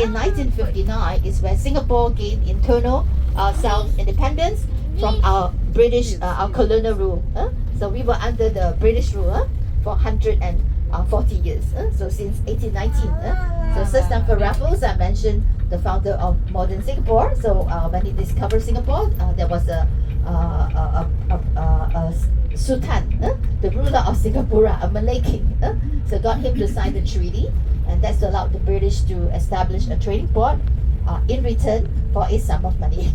only in 1959 is when Singapore gained internal self-independence from our British, our colonial rule. So we were under the British rule for 140 years. So since 1819. So Sir Stamford Raffles, I mentioned, the founder of modern Singapore. So when he discovered Singapore, there was a Sultan, the ruler of Singapore, a Malay king. So got him to sign the treaty, and that's allowed the British to establish a trading port in return for a sum of money.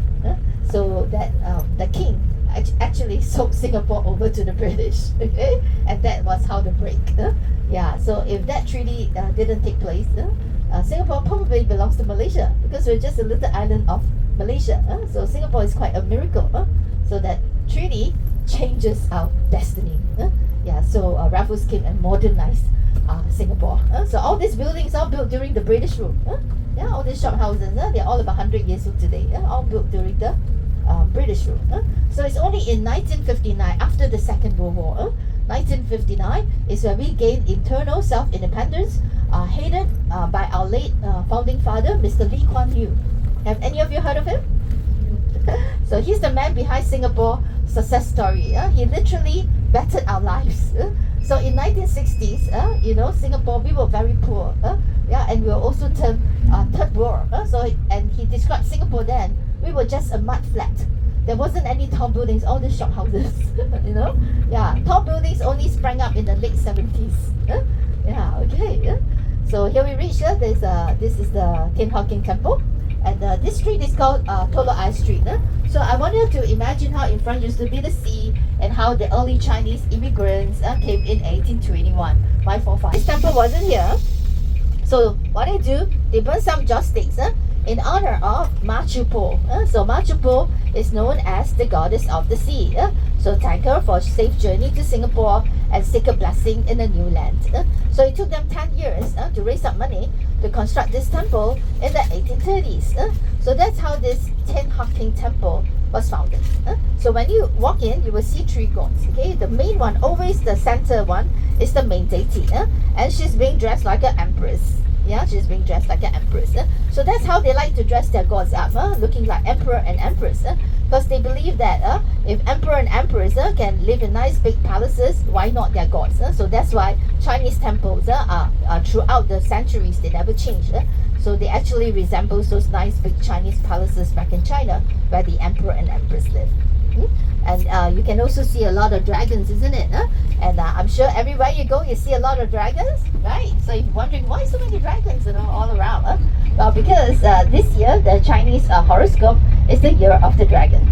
So that the king actually sold Singapore over to the British, okay? And that was how the break. Yeah, so if that treaty didn't take place, Singapore probably belongs to Malaysia, because we're just a little island of Malaysia. So Singapore is quite a miracle. So that treaty changes our destiny. Yeah, so Raffles came and modernized Singapore. So all these buildings are built during the British rule. Yeah, all these shophouses, they're all about 100 years old today. All built during the British rule. So it's only in 1959, after the Second World War, 1959 is where we gained internal self-independence, headed by our late founding father, Mr. Lee Kuan Yew. Have any of you heard of him? So he's the man behind Singapore success story. He literally bettered our lives. So in 1960s, Singapore, we were very poor. Yeah, and we were also termed third world. And he described Singapore then, we were just a mud flat. There wasn't any tall buildings, all the shop houses. Yeah, tall buildings only sprang up in the late 70s. Yeah, okay. So here we reach. This is the Tien Hoa King Temple, and this street is called Tolok Street. So I want you to imagine how in front used to be the sea, and how the early Chinese immigrants came in 1821. My forefathers. This temple wasn't here. So what they do, they burn some joss sticks in honor of Ma Chu Po. So Ma Chu Po is known as the goddess of the sea. So thank her for a safe journey to Singapore and seek a blessing in a new land. So it took them 10 years to raise up money to construct this temple in the 1830s. So that's how this Tien Hoa King Temple was founded. So when you walk in, you will see three gods. Okay, the main one, always the center one, is the main deity, and she's being dressed like an empress. Yeah, she's being dressed like an empress. So that's how they like to dress their gods up, looking like emperor and empress. Because they believe that if emperor and empress can live in nice big palaces, why not their gods? So that's why Chinese temples are throughout the centuries, they never changed. So they actually resemble those nice big Chinese palaces back in China, where the emperor and empress live. And you can also see a lot of dragons, isn't it? And I'm sure everywhere you go, you see a lot of dragons, right? So if you're wondering why so many dragons, all around. Well, because this year the Chinese horoscope is the year of the dragon.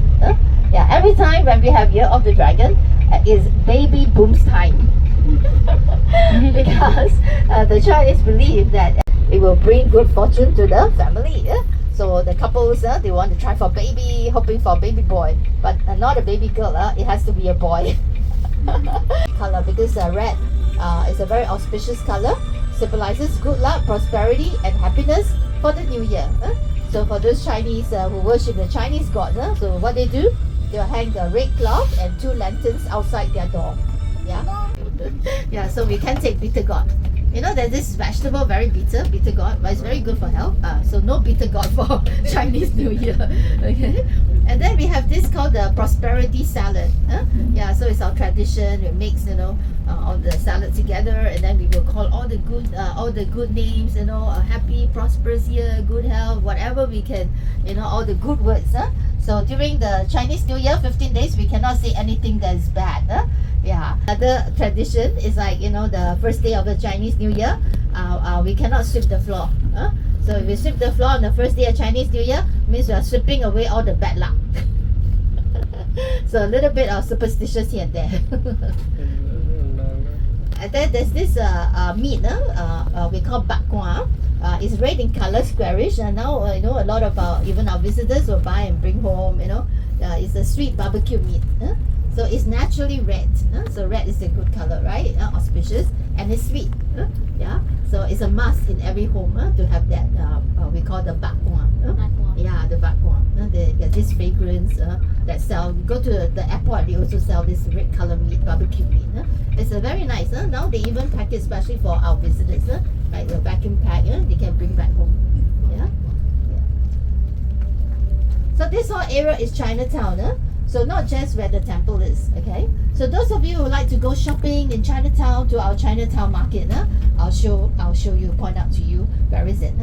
Yeah, every time when we have year of the dragon, is baby boom's time. Because the Chinese believe that it will bring good fortune to the family. So the couples, they want to try for baby, hoping for a baby boy, but not a baby girl. It has to be a boy. Color, because red is a very auspicious color, symbolizes good luck, prosperity, and happiness for the new year. So for those Chinese who worship the Chinese gods, so what they do, they'll hang the red cloth and 2 lanterns outside their door. Yeah. Yeah. So we can take bitter gourd. There's this vegetable, very bitter gourd, but it's very good for health. So no bitter gourd for Chinese New Year. Okay. And then we have this called the prosperity salad. Yeah, so it's our tradition. We mix, all the salad together, and then we will call all the good names. A happy, prosperous year, good health, whatever we can. All the good words. So during the Chinese New Year, 15 days, we cannot say anything that is bad. Yeah. Another tradition is like, the first day of the Chinese New Year, we cannot sweep the floor. So if we sweep the floor on the first day of Chinese New Year, means we are sweeping away all the bad luck. So a little bit of superstitious here and there. And then there's this meat we call bak kwa. It's red in color, squarish, and now a lot of even our visitors will buy and bring home. It's a sweet barbecue meat. So it's naturally red. So red is a good color, right? Auspicious, and it's sweet. Yeah. So it's a must in every home to have that. We call the bak kwa. Yeah, the bak kwa. There's this fragrance that sell. You go to the airport, they also sell this red color meat, barbecue meat. It's a very nice. Now they even pack it especially for our visitors. Like the vacuum pack, they can bring back home. Yeah. this whole area is Chinatown. So not just where the temple is. Okay. So those of you who like to go shopping in Chinatown, to our Chinatown market, I'll show you, point out to you where is it.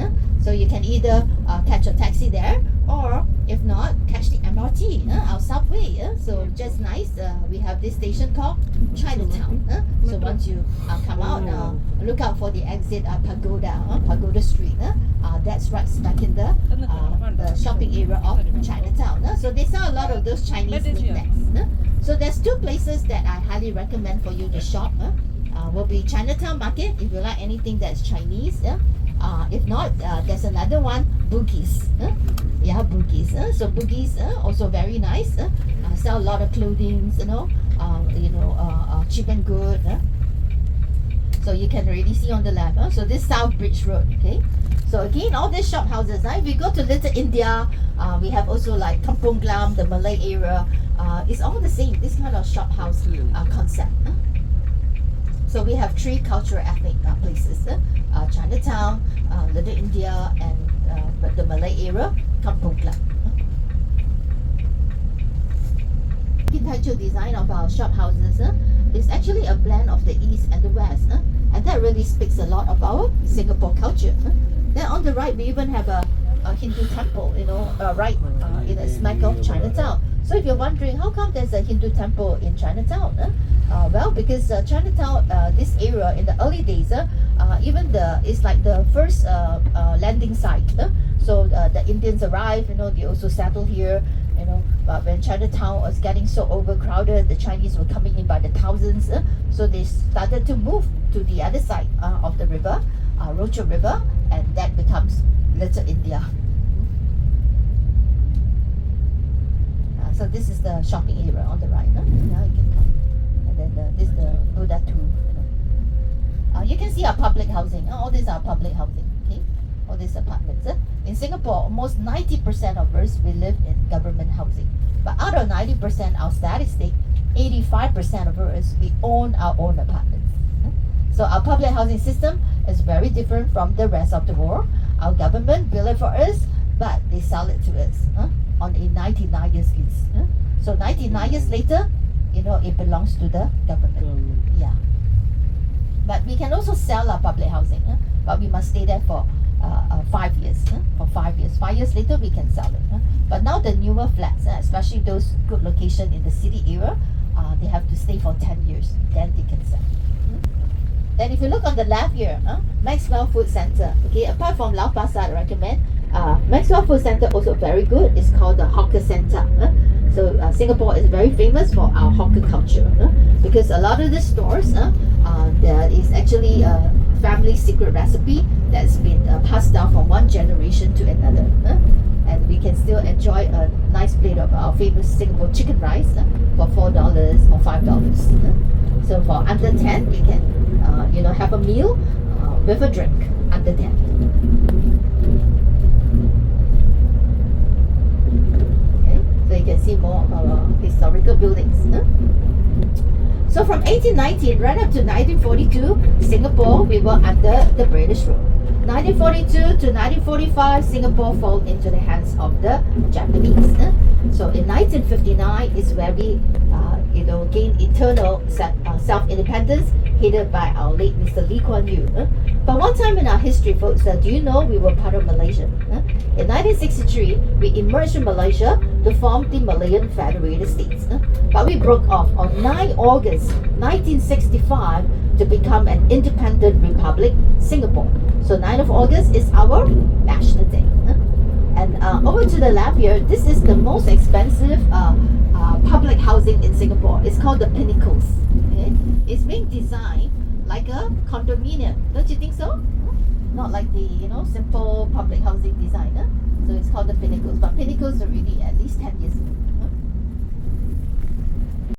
So you can either catch a taxi there, or if not, catch the MRT, our subway. So just nice. We have this station called Chinatown. So once you come out, look out for the exit Pagoda Street. That's right smack in the shopping area of Chinatown. So they sell a lot of those Chinese knickknacks. So there's two places that I highly recommend for you to shop. Will be Chinatown Market if you like anything that's Chinese. If not, there's another one, Bugis. Bugis. So Bugis also very nice. Sell a lot of clothing, cheap and good. So you can already see on the left. So this South Bridge Road. Okay. So again, all these shop houses. If you go to Little India, we have also like Kampung Glam, the Malay area. It's all the same. This kind of shop house concept. So we have three cultural ethnic places: Chinatown, Little India, and the Malay area, Kampung Glam. Architectural design of our shop houses is actually a blend of the East and the West, and that really speaks a lot of our Singapore culture. Then on the right, we even have a Hindu temple, right in the smack of Chinatown. So if you're wondering how come there's a Hindu temple in Chinatown, well, because Chinatown, this area in the early days, it's like the first landing site. So the Indians arrived, they also settled here. But when Chinatown was getting so overcrowded, the Chinese were coming in by the thousands. So they started to move to the other side of the river, Rochor River, and that becomes Little India. So this is the shopping area on the right. Now you can come. And then this is the Buddha tomb. You can see our public housing. All these are public housing. Okay, all these apartments. In Singapore, almost 90% of us we live in government housing. But out of 90%, our statistic, 85% of us we own our own apartments. So our public housing system is very different from the rest of the world. Our government build it for us, but they sell it to us on a 99 years lease. So 99 years later, it belongs to the government. Yeah. But we can also sell our public housing, but we must stay there for 5 years. For 5 years. 5 years later, we can sell it. But now the newer flats, especially those good location in the city area, they have to stay for 10 years. Then they can sell. Then if you look on the left here, Maxwell Food Center. Okay, apart from Lau Pa Sat, I recommend Maxwell Food Center also very good. It's called the Hawker Center. So Singapore is very famous for our hawker culture because a lot of the stores, there is actually a family secret recipe that's been passed down from one generation to another. And we can still enjoy a nice plate of our famous Singapore chicken rice for $4 or $5. So for under 10, you can have a meal with a drink under 10. Okay, so you can see more of our historical buildings. So from 1819 right up to 1942, Singapore, we were under the British rule. 1942 to 1945, Singapore fell into the hands of the Japanese. So in 1959 is where we gained eternal self-independence, headed by our late Mr. Lee Kuan Yew. But one time in our history, folks, do you know we were part of Malaysia? In 1963, we emerged from Malaysia to form the Malayan Federated States. But we broke off on 9 August 1965 to become an independent republic, Singapore. So 9th of August is our National Day. And over to the left here, this is the most expensive public housing in Singapore. It's called the Pinnacles. Okay? It's being designed like a condominium. Don't you think so? Not like the simple public housing design. So it's called the Pinnacles. But Pinnacles are really at least 10 years